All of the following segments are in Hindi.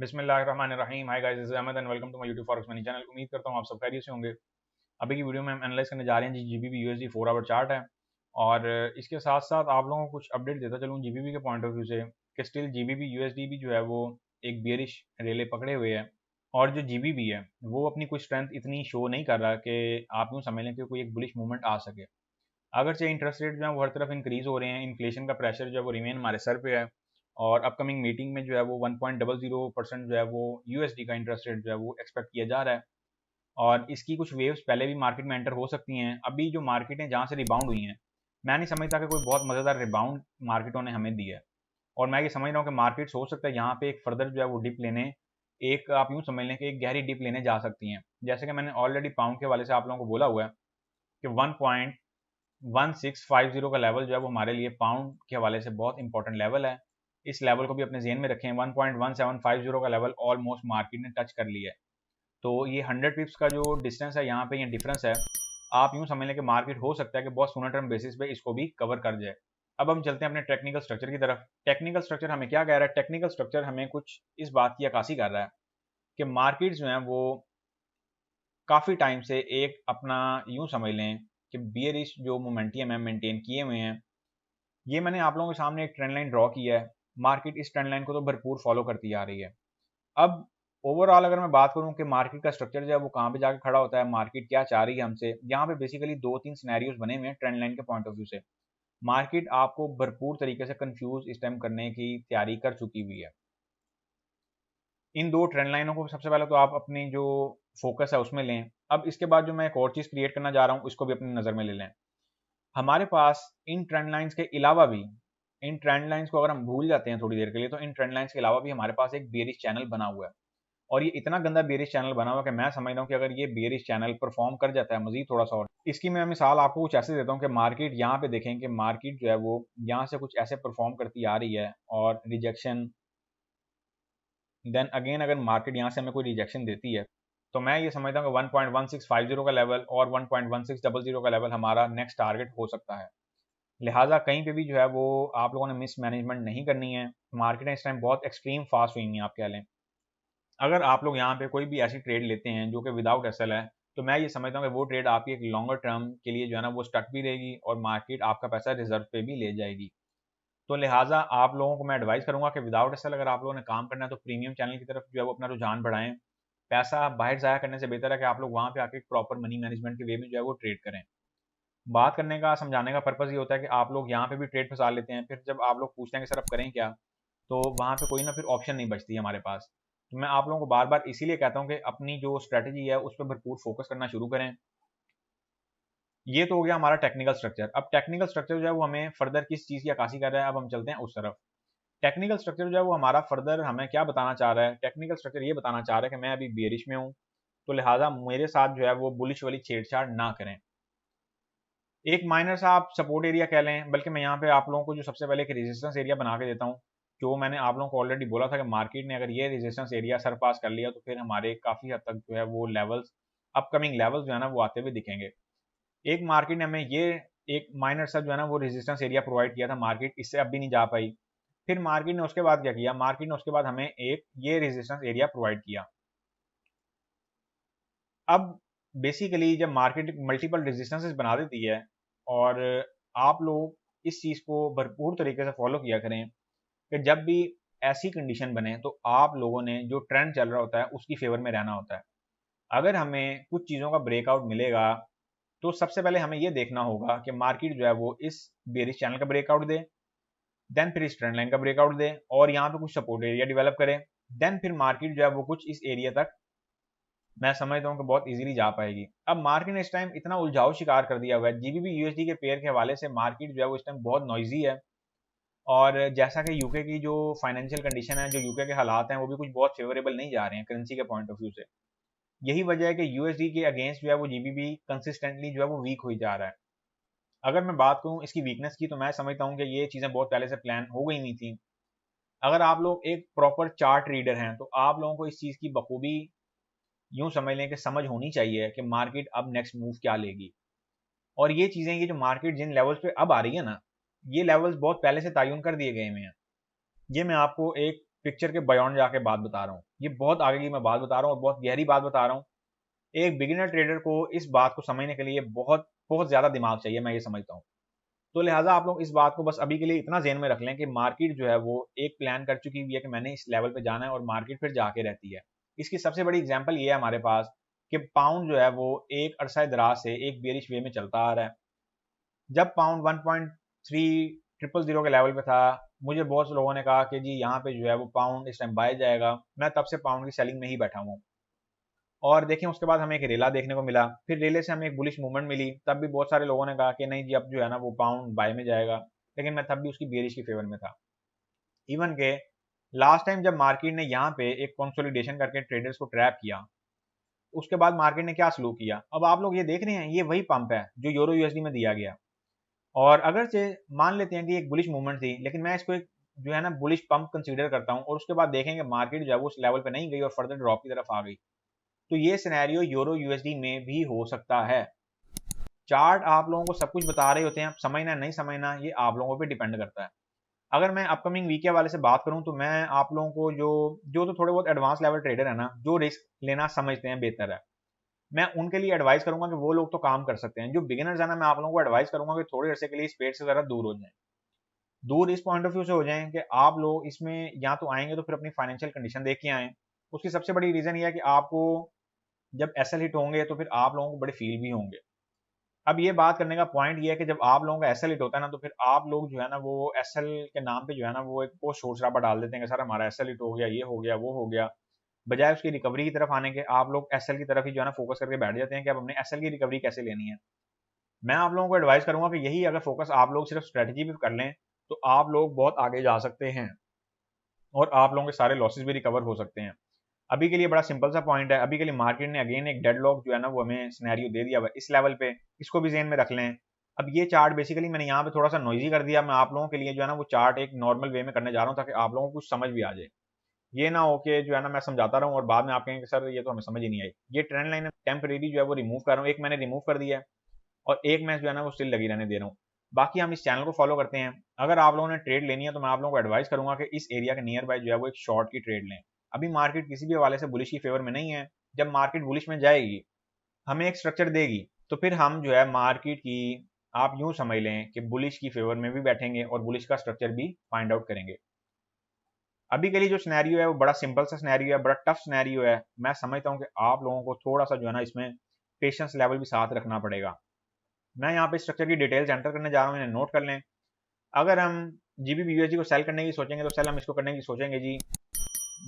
बिस्मिल्लाहिर्रहमानिर्रहीम। Hi guys, this is Ahmed and welcome to my YouTube forex money channel. उम्मीद करता हूँ आप सब खैरियत से होंगे। अभी की वीडियो में हम एनालाइज करने जा रहे हैं जी जीबीपी यूएसडी 4 आवर चार्ट है। और इसके साथ साथ आप लोगों को कुछ अपडेट देता चलूँ जीबीपी के पॉइंट ऑफ व्यू से कि स्टिल जीबीपी यूएसडी भी जो है वो एक बियरिश रेले पकड़े हुए है। और जो जीबीपी है वो अपनी कोई स्ट्रेंथ इतनी शो नहीं कर रहा कि आप यूँ समझ लें कि कोई एक बुलिश मूवमेंट आ सके। अगर से इंटरेस्ट रेट जो है वो हर तरफ इंक्रीज हो रहे हैं, इन्फ्लेशन का प्रेशर जो है वो रिमेन हमारे सर पे है। और अपकमिंग मीटिंग में जो है वो 1.00% जो है वो यूएसडी का इंटरेस्ट रेट जो है वो एक्सपेक्ट किया जा रहा है। और इसकी कुछ वेव्स पहले भी मार्केट में एंटर हो सकती हैं। अभी जो मार्केटें जहाँ से रिबाउंड हुई हैं, मैं नहीं समझता कि कोई बहुत मज़ेदार रिबाउंड मार्केटों ने हमें दिया है। और मैं ये समझ रहा हूँ कि मार्केट्स हो सकता है यहाँ पे एक फर्दर जो है वो डिप लेने, एक आप यूँ समझ लें कि एक गहरी डिप लेने जा सकती हैं। जैसे कि मैंने ऑलरेडी पाउंड के हवाले से आप लोगों को बोला हुआ है कि 1.1650 का लेवल जो है वो हमारे लिए पाउंड के हवाले से बहुत इंपॉर्टेंट लेवल है। इस लेवल को भी अपने जेहन में रखें। 1.1750 का लेवल ऑलमोस्ट मार्केट ने टच कर लिया है। तो ये 100 पिप्स का जो डिस्टेंस है यहाँ पे, ये डिफरेंस है। आप यूँ समझ लें कि मार्केट हो सकता है कि बहुत सोना टर्म बेसिस पे इसको भी कवर कर जाए। अब हम चलते हैं अपने टेक्निकल स्ट्रक्चर की तरफ। टेक्निकल स्ट्रक्चर हमें क्या कह रहा है? टेक्निकल स्ट्रक्चर हमें कुछ इस बात की अक्कासी कर रहा है कि मार्केट जो है वो काफ़ी टाइम से एक अपना यूँ समझ लें कि बियरिश जो मोमेंटम है मेंटेन किए हुए हैं। ये मैंने आप लोगों के सामने एक ट्रेंड लाइन ड्रॉ किया है। मार्केट इस ट्रेंड लाइन को तो भरपूर फॉलो करती आ रही है। अब ओवरऑल अगर मैं बात करूं कि मार्केट का स्ट्रक्चर जो है वो कहाँ पे जाके खड़ा होता है, मार्केट क्या चाह रही है हमसे, यहाँ पे बेसिकली दो तीन सिनेरियोज बने हुए हैं ट्रेंड लाइन के पॉइंट ऑफ व्यू से। मार्केट आपको भरपूर तरीके से कंफ्यूज इस टाइम करने की तैयारी कर चुकी हुई है। इन दो ट्रेंड लाइनों को सबसे पहले तो आप अपनी जो फोकस है उसमें लें। अब इसके बाद जो मैं एक और चीज़ क्रिएट करना जा रहा हूँ उसको भी अपनी नज़र में ले लें। हमारे पास इन ट्रेंड लाइंस के अलावा भी, इन ट्रेंड लाइंस को अगर हम भूल जाते हैं थोड़ी देर के लिए, तो इन ट्रेंड लाइंस के अलावा भी हमारे पास एक बेरिश चैनल बना हुआ है। और ये इतना गंदा बेरिश चैनल बना हुआ है कि मैं समझ रहा हूँ कि अगर ये बेरिश चैनल परफॉर्म कर जाता है मजीद थोड़ा सा और, इसकी मैं मिसाल आपको कुछ ऐसे देता हूँ कि मार्केट यहाँ पे देखें कि मार्केट जो है वो यहाँ से कुछ ऐसे परफॉर्म करती आ रही है और रिजेक्शन, देन अगेन अगर मार्केट यहाँ से हमें कोई रिजेक्शन देती है, तो मैं ये समझता हूँ कि 1.1650 का लेवल और 1.1600 का लेवल हमारा नेक्स्ट टारगेट हो सकता है। लिहाजा कहीं पे भी जो है वो आप लोगों ने मिस मैनेजमेंट नहीं करनी है। मार्केटें इस टाइम बहुत एक्सट्रीम फास्ट हुई हैं, आप कह लें। अगर आप लोग यहाँ पे कोई भी ऐसी ट्रेड लेते हैं जो कि विदाउट एसएल है, तो मैं ये समझता हूँ कि वो ट्रेड आपकी एक लॉन्गर टर्म के लिए जो है ना वो स्टक भी रहेगी और मार्केट आपका पैसा रिजर्व पे भी ले जाएगी। तो लिहाजा आप लोगों को मैं एडवाइस करूंगा कि विदाउट एसएल अगर आप लोगों ने काम करना है तो प्रीमियम चैनल की तरफ जो है वो अपना रुझान बढ़ाएं। पैसा बाहर जाया करने से बेहतर है कि आप लोग वहाँ पे आके प्रॉपर मनी मैनेजमेंट के वे में जो है वो ट्रेड करें। बात करने का, समझाने का पर्पज़ ये होता है कि आप लोग यहाँ पे भी ट्रेड फंसा लेते हैं, फिर जब आप लोग पूछते हैं कि सर अब करें क्या, तो वहाँ पे कोई ना फिर ऑप्शन नहीं बचती है हमारे पास। तो मैं आप लोगों को बार बार इसीलिए कहता हूँ कि अपनी जो स्ट्रेटजी है उस पर भरपूर फोकस करना शुरू करें। ये तो हो गया हमारा टेक्निकल स्ट्रक्चर। अब टेक्निकल स्ट्रक्चर जो है वो हमें फर्दर किस चीज़ की अक्कासी कर रहा है, अब हम चलते हैं उस तरफ। टेक्निकल स्ट्रक्चर जो है वो हमारा फर्दर हमें क्या बताना चाह रहा है? टेक्निकल स्ट्रक्चर ये बताना चाह रहा है कि मैं अभी बेरिश में हूँ, तो लिहाजा मेरे साथ जो है वो बुलिश वाली छेड़छाड़ ना करें। एक माइनर सा आप सपोर्ट एरिया कह लें, बल्कि मैं यहाँ पे आप लोगों को जो सबसे पहले एक रेजिस्टेंस एरिया बना के देता हूँ। जो मैंने आप लोगों को ऑलरेडी बोला था कि मार्केट ने अगर ये रेजिस्टेंस एरिया सरपास कर लिया तो फिर हमारे काफ़ी हद तक जो है वो लेवल्स, अपकमिंग लेवल्स जो है ना वो आते हुए दिखेंगे। एक मार्केट ने हमें ये एक माइनर सा जो है ना वो रेजिस्टेंस एरिया प्रोवाइड किया था, मार्केट इससे अब भी नहीं जा पाई। फिर मार्केट ने उसके बाद क्या किया? मार्केट ने उसके बाद हमें एक ये रेजिस्टेंस एरिया प्रोवाइड किया। अब बेसिकली जब मार्केट मल्टीपल रेजिस्टेंसेस बना देती है और आप लोग इस चीज़ को भरपूर तरीके से फॉलो किया करें कि जब भी ऐसी कंडीशन बने तो आप लोगों ने जो ट्रेंड चल रहा होता है उसकी फेवर में रहना होता है। अगर हमें कुछ चीज़ों का ब्रेकआउट मिलेगा तो सबसे पहले हमें ये देखना होगा कि मार्केट जो है वो इस बेरिश चैनल का ब्रेकआउट दे, देन फिर इस ट्रेंड लाइन का ब्रेकआउट दे और यहाँ पे कुछ सपोर्ट एरिया डेवलप करे, देन फिर मार्केट जो है वो कुछ इस एरिया तक मैं समझता हूँ कि बहुत इजीली जा पाएगी। अब मार्केट ने इस टाइम इतना उलझाव शिकार कर दिया हुआ है, जीबीपी यूएसडी के पेयर के हवाले से मार्केट जो है वो इस टाइम बहुत नॉइजी है। और जैसा कि यूके की जो फाइनेंशियल कंडीशन है, जो यूके के हालात हैं, वो भी कुछ बहुत फेवरेबल नहीं जा रहे हैं करेंसी के पॉइंट ऑफ व्यू से। यही वजह है कि यूएसडी के अगेंस्ट जो है वो जीबीपी कंसिस्टेंटली जो है वो वीक हुई जा रहा है। अगर मैं बात करूँ इसकी वीकनेस की, तो मैं समझता हूँ कि ये चीज़ें बहुत पहले से प्लान हो गई हुई थी। अगर आप लोग एक प्रॉपर चार्ट रीडर हैं तो आप लोगों को इस चीज़ की बखूबी यूं समझ लें कि समझ होनी चाहिए कि मार्केट अब नेक्स्ट मूव क्या लेगी। और ये चीज़ें, ये जो मार्केट जिन लेवल्स पे अब आ रही है ना, ये लेवल्स बहुत पहले से तयन कर दिए गए हुए हैं। ये मैं आपको एक पिक्चर के बयान जाके बात बता रहा हूँ, ये बहुत आगे की मैं बात बता रहा हूँ और बहुत गहरी बात बता रहा हूँ। एक बिगिनर ट्रेडर को इस बात को समझने के लिए बहुत बहुत ज़्यादा दिमाग चाहिए, मैं ये समझता हूँ। तो लिहाजा आप लोग इस बात को बस अभी के लिए इतना ज़हन में रख लें कि मार्केट जो है वो एक प्लान कर चुकी हुई है कि मैंने इस लेवल पे जाना है और मार्केट फिर जाके रहती है। इसकी सबसे बड़ी एग्जांपल ये है हमारे पास कि पाउंड जो है वो एक अरसा दराज से एक बेरिश वे में चलता आ रहा है। जब पाउंड 1.3000 के लेवल पे था, मुझे बहुत से लोगों ने कहा कि जी यहाँ पे जो है वो पाउंड इस टाइम बाय जाएगा। मैं तब से पाउंड की सेलिंग में ही बैठा हूँ। और देखें उसके बाद हमें एक रेला देखने को मिला, फिर रेले से हमें एक बुलिश मूवमेंट मिली, तब भी बहुत सारे लोगों ने कहा कि नहीं जी अब जो है ना वो पाउंड बाय में जाएगा, लेकिन मैं तब भी उसकी बेरिश की फेवर में था। इवन के लास्ट टाइम जब मार्केट ने यहाँ पे एक कंसोलिडेशन करके ट्रेडर्स को ट्रैप किया, उसके बाद मार्केट ने क्या सलूक किया, अब आप लोग ये देख रहे हैं, ये वही पंप है जो यूरो यूएसडी में दिया गया। और अगर से मान लेते हैं कि एक बुलिश मूवमेंट थी, लेकिन मैं इसको एक जो है ना बुलिश पंप कंसीडर करता हूँ, और उसके बाद देखेंगे मार्केट जो है वो उस लेवल पे नहीं गई और फर्दर ड्रॉप की तरफ आ गई, तो ये सिनेरियो यूरो यूएसडी में भी हो सकता है। चार्ट आप लोगों को सब कुछ बता रहे होते हैं, अब समझना नहीं समझना ये आप लोगों पे डिपेंड करता है। अगर मैं अपकमिंग वीक के वाले से बात करूं तो मैं आप लोगों को जो जो तो थोड़े बहुत एडवांस लेवल ट्रेडर है ना, जो रिस्क लेना समझते हैं बेहतर है, मैं उनके लिए एडवाइस करूंगा कि वो लोग तो काम कर सकते हैं। जो बिगिनर्स है ना, मैं आप लोगों को एडवाइस करूंगा कि थोड़े अरसे के लिए इस पेड़ से जरा दूर हो जाएं। दूर इस पॉइंट ऑफ व्यू से हो जाएं कि आप लोग इसमें या तो आएंगे तो फिर अपनी फाइनेंशियल कंडीशन देख के आएँ। उसकी सबसे बड़ी रीजन ये है कि आपको जब एसएल हिट होंगे तो फिर आप लोगों को बड़े फील भी होंगे। अब ये बात करने का पॉइंट ये है कि जब आप लोगों का एसएल हिट होता है ना, तो फिर आप लोग जो है ना वो एसएल के नाम पे जो है ना वो एक वो शोर शराबा डाल देते हैं कि सर हमारा एसएल हिट हो गया, ये हो गया, वो हो गया। बजाय उसकी रिकवरी की तरफ आने के आप लोग एसएल की तरफ ही जो है ना फोकस करके बैठ जाते हैं कि अब हमने एसएल की रिकवरी कैसे लेनी है। मैं आप लोगों को एडवाइस करूंगा कि यही अगर फोकस आप लोग सिर्फ स्ट्रेटजी पे कर लें तो आप लोग बहुत आगे जा सकते हैं और आप लोगों के सारे लॉसेस भी रिकवर हो सकते हैं। अभी के लिए बड़ा सिंपल सा पॉइंट है, अभी के लिए मार्केट ने अगेन एक डेडलॉक जो है ना वो हमें सिनेरियो दे दिया हुआ है इस लेवल पे, इसको भी ज़हन में रख लें। अब ये चार्ट बेसिकली मैंने यहाँ पे थोड़ा सा नॉइजी कर दिया, मैं आप लोगों के लिए जो है ना वो चार्ट एक नॉर्मल वे में करने जा रहा हूँ ताकि आप लोगों को कुछ समझ भी आ जाए। ये ना हो कि जो है ना मैं समझाता रहूँ और बाद में आप कहेंगे कि सर ये तो हमें समझ ही नहीं आई। ये ट्रेंड लाइन टेम्परेरी जो है वो रिमूव कर रहा हूँ, एक मैंने रिमूव कर दिया है और एक मैं जो है ना वो स्टिल लगी रहने दे रहा हूँ। बाकी हम इस चैनल को फॉलो करते हैं। अगर आप लोगों ने ट्रेड लेनी है तो मैं आप लोगों को एडवाइस करूंगा कि इस एरिया के नियर बाय जो है वो एक शॉर्ट की ट्रेड लें। अभी मार्केट किसी भी हवाले से बुलिश की फेवर में नहीं है। जब मार्केट बुलिश में जाएगी, हमें एक स्ट्रक्चर देगी, तो फिर हम जो है मार्केट की आप यूं समझ लें कि बुलिश की फेवर में भी बैठेंगे और बुलिश का स्ट्रक्चर भी फाइंड आउट करेंगे। अभी के लिए जो सिनेरियो है वो बड़ा सिंपल सा सिनेरियो है, बड़ा टफ सिनेरियो है। मैं समझता हूँ कि आप लोगों को थोड़ा सा जो है ना इसमें पेशेंस लेवल भी साथ रखना पड़ेगा। मैं यहाँ पे स्ट्रक्चर की डिटेल्स एंटर करने जा रहा हूँ, इन्हें नोट कर लें। अगर हम जीबीपी यूएसडी को सेल करने की सोचेंगे तो सेल हम इसको करने की सोचेंगे जी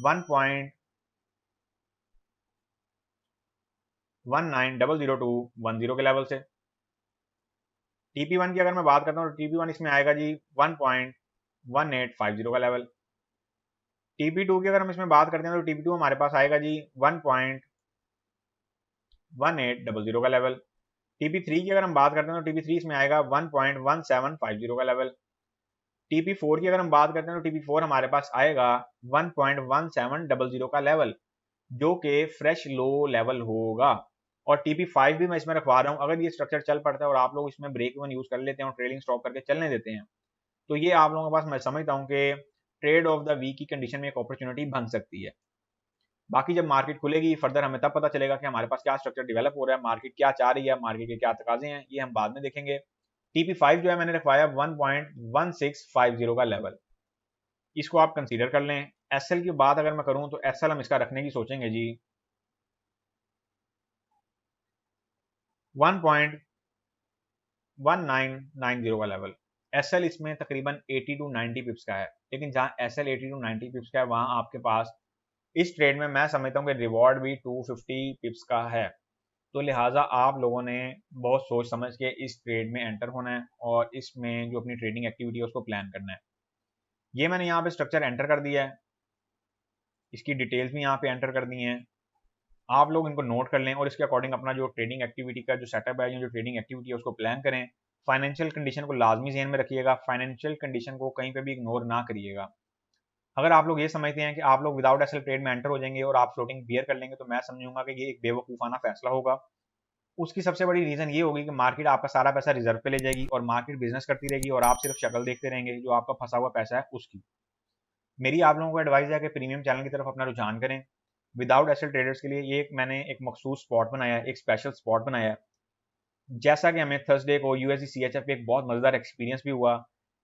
1.1900210 के लेवल से। टीपी1 की अगर मैं बात करता हूँ तो टीपी1 इसमें आएगा जी 1.1850 का लेवल। टीपी2 की अगर हम इसमें बात करते हैं तो टीपी2 हमारे पास आएगा जी 1.1800 का लेवल। टीपी3 की अगर हम बात करते हैं तो टीपी3 इसमें आएगा 1.1750 का लेवल। टीपी4 की अगर हम बात करते हैं तो टीपी4 हमारे पास आएगा 1.1700 का लेवल, जो कि फ्रेश लो लेवल होगा। और टीपी5 भी मैं इसमें रखवा रहा हूँ। अगर ये स्ट्रक्चर चल पड़ता है और आप लोग इसमें ब्रेक इवन यूज कर लेते हैं और ट्रेलिंग स्टॉप करके चलने देते हैं, तो ये आप लोगों के पास मैं समझता हूँ कि ट्रेड ऑफ द वीक की कंडीशन में एक अपॉर्चुनिटी बन सकती है। बाकी जब मार्केट खुलेगी फर्दर हमें तब पता चलेगा कि हमारे पास क्या स्ट्रक्चर डेवलप हो रहा है, मार्केट क्या चाह रही है, मार्केट के क्या तकाजे हैं, ये हम बाद में देखेंगे। टीपी5 जो है मैंने रखवाया 1.1650 का लेवल, इसको आप कंसीडर कर लें। एसएल की बात अगर मैं करूं तो एसएल हम इसका रखने की सोचेंगे जी 1.1990 का लेवल। एसएल इसमें तकरीबन 80 टू 90 पिप्स का है, लेकिन जहां एसएल 80 टू 90 पिप्स का है वहां आपके पास इस ट्रेड में मैं समझता हूँ कि रिवॉर्ड भी 250 पिप्स का है। तो लिहाजा आप लोगों ने बहुत सोच समझ के इस ट्रेड में एंटर होना है और इसमें जो अपनी ट्रेडिंग एक्टिविटी है उसको प्लान करना है। ये मैंने यहाँ पे स्ट्रक्चर एंटर कर दिया है, इसकी डिटेल्स भी यहाँ पे एंटर कर दी हैं। आप लोग इनको नोट कर लें और इसके अकॉर्डिंग अपना जो ट्रेडिंग एक्टिविटी का जो सेटअप है, जो ट्रेडिंग एक्टिविटी है उसको प्लान करें। फाइनेंशियल कंडीशन को लाजमी ज़हन में रखिएगा, फाइनेंशियल कंडीशन को कहीं पे भी इग्नोर ना करिएगा। अगर आप लोग ये समझते हैं कि आप लोग विदाउट एसएल ट्रेड में एंटर हो जाएंगे और आप फ्लोटिंग बियर कर लेंगे, तो मैं समझूंगा कि ये एक बेवकूफ़ाना फैसला होगा। उसकी सबसे बड़ी रीज़न ये होगी कि मार्केट आपका सारा पैसा रिजर्व पे ले जाएगी और मार्केट बिजनेस करती रहेगी और आप सिर्फ शक्ल देखते रहेंगे जो आपका फंसा हुआ पैसा है उसकी। मेरी आप लोगों को एडवाइस है कि प्रीमियम चैनल की तरफ अपना रुझान करें। विदाउट एसेट ट्रेडर्स के लिए ये मैंने एक मखसूस स्पॉट बनाया है, एक स्पेशल स्पॉट बनाया है। जैसा कि हमें थर्सडे को यूएसडी सीएचएफ पे एक बहुत मजेदार एक्सपीरियंस भी हुआ,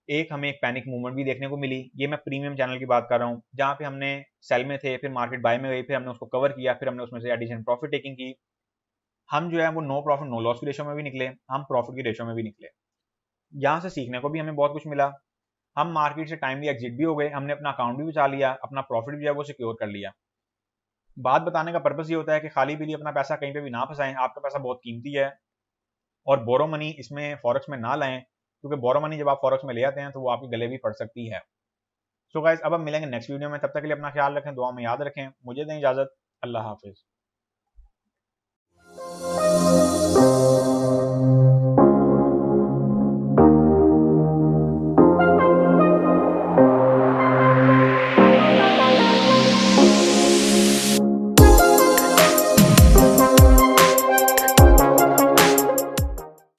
एक हमें एक पैनिक मूवमेंट भी देखने को मिली। ये मैं प्रीमियम चैनल की बात कर रहा हूँ, जहाँ पे हमने सेल में थे, फिर मार्केट बाय में गई, फिर हमने उसको कवर किया, फिर हमने उसमें से एडिशन प्रॉफिट टेकिंग की। हम जो है वो नो प्रॉफिट नो लॉस की रेशो में भी निकले, हम प्रॉफिट की रेशो में भी निकले। यहाँ से सीखने को भी हमें बहुत कुछ मिला। हम मार्केट से टाइमली एग्जिट भी हो गए, हमने अपना अकाउंट भी बचा लिया, अपना प्रॉफिट भी है वो सिक्योर कर लिया। बात बताने का पर्पस ये होता है कि खाली पीली अपना पैसा कहीं पे भी ना फंसाएं, आपका पैसा बहुत कीमती है। और बोरो मनी इसमें फॉरेक्स में ना लाएं, क्योंकि बोरो मनी जब आप फॉरेक्स में ले आते हैं तो वो आपके गले भी पड़ सकती है। सो गाइस, अब हम मिलेंगे नेक्स्ट वीडियो में, तब तक के लिए अपना ख्याल रखें, दुआ में याद रखें, मुझे दें इजाजत। अल्लाह हाफिज।